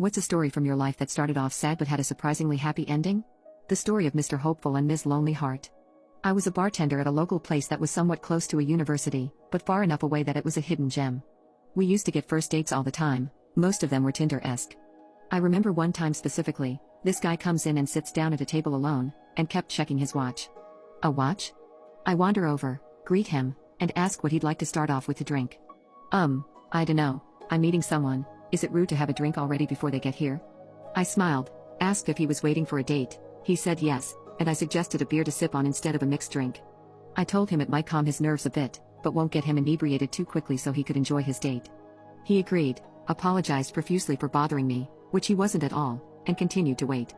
What's a story from your life that started off sad but had a surprisingly happy ending? The story of Mr. Hopeful and Ms. Lonely Heart. I was a bartender at a local place that was somewhat close to a university, but far enough away that it was a hidden gem. We used to get first dates all the time, most of them were Tinder-esque. I remember one time specifically, this guy comes in and sits down at a table alone, and kept checking his watch. A watch? I wander over, greet him, and ask what he'd like to start off with to drink. I dunno, I'm meeting someone, is it rude to have a drink already before they get here? I smiled, asked if he was waiting for a date, he said yes, and I suggested a beer to sip on instead of a mixed drink. I told him it might calm his nerves a bit, but won't get him inebriated too quickly so he could enjoy his date. He agreed, apologized profusely for bothering me, which he wasn't at all, and continued to wait.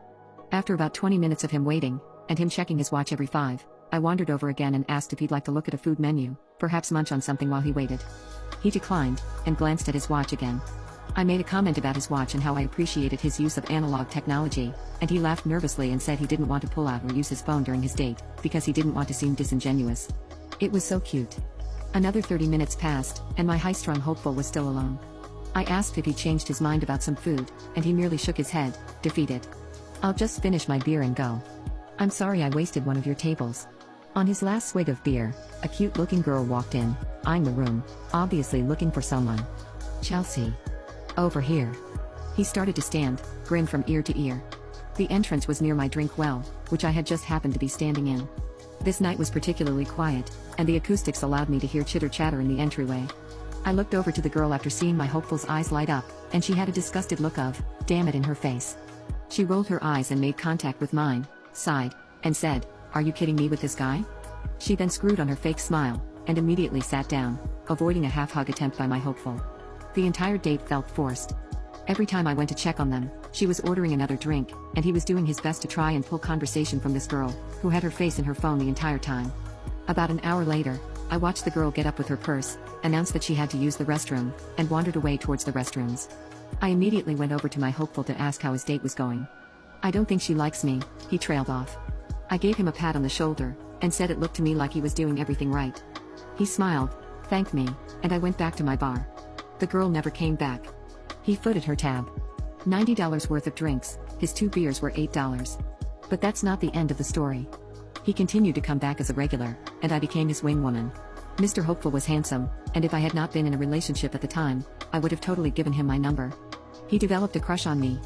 After about 20 minutes of him waiting, and him checking his watch every 5, I wandered over again and asked if he'd like to look at a food menu, perhaps munch on something while he waited. He declined, and glanced at his watch again. I made a comment about his watch and how I appreciated his use of analog technology, and he laughed nervously and said he didn't want to pull out or use his phone during his date, because he didn't want to seem disingenuous. It was so cute. Another 30 minutes passed, and my high-strung hopeful was still alone. I asked if he changed his mind about some food, and he merely shook his head, defeated. I'll just finish my beer and go. I'm sorry I wasted one of your tables. On his last swig of beer, a cute-looking girl walked in, eyeing the room, obviously looking for someone. Chelsea. Over here. He started to stand, grin from ear to ear. The entrance was near my drink well, which I had just happened to be standing in. This night was particularly quiet, and the acoustics allowed me to hear chitter-chatter in the entryway. I looked over to the girl after seeing my hopeful's eyes light up, and she had a disgusted look of, damn it in her face. She rolled her eyes and made contact with mine, sighed, and said, "Are you kidding me with this guy?" She then screwed on her fake smile, and immediately sat down, avoiding a half-hug attempt by my hopeful. The entire date felt forced. Every time I went to check on them, she was ordering another drink, and he was doing his best to try and pull conversation from this girl, who had her face in her phone the entire time. About an hour later, I watched the girl get up with her purse, announced that she had to use the restroom, and wandered away towards the restrooms. I immediately went over to my hopeful to ask how his date was going. "I don't think she likes me," he trailed off. I gave him a pat on the shoulder, and said it looked to me like he was doing everything right. He smiled, thanked me, and I went back to my bar. The girl never came back. He footed her tab. $90 worth of drinks, his 2 beers were $8. But that's not the end of the story. He continued to come back as a regular, and I became his wing woman. Mr. Hopeful was handsome, and if I had not been in a relationship at the time, I would have totally given him my number. He developed a crush on me,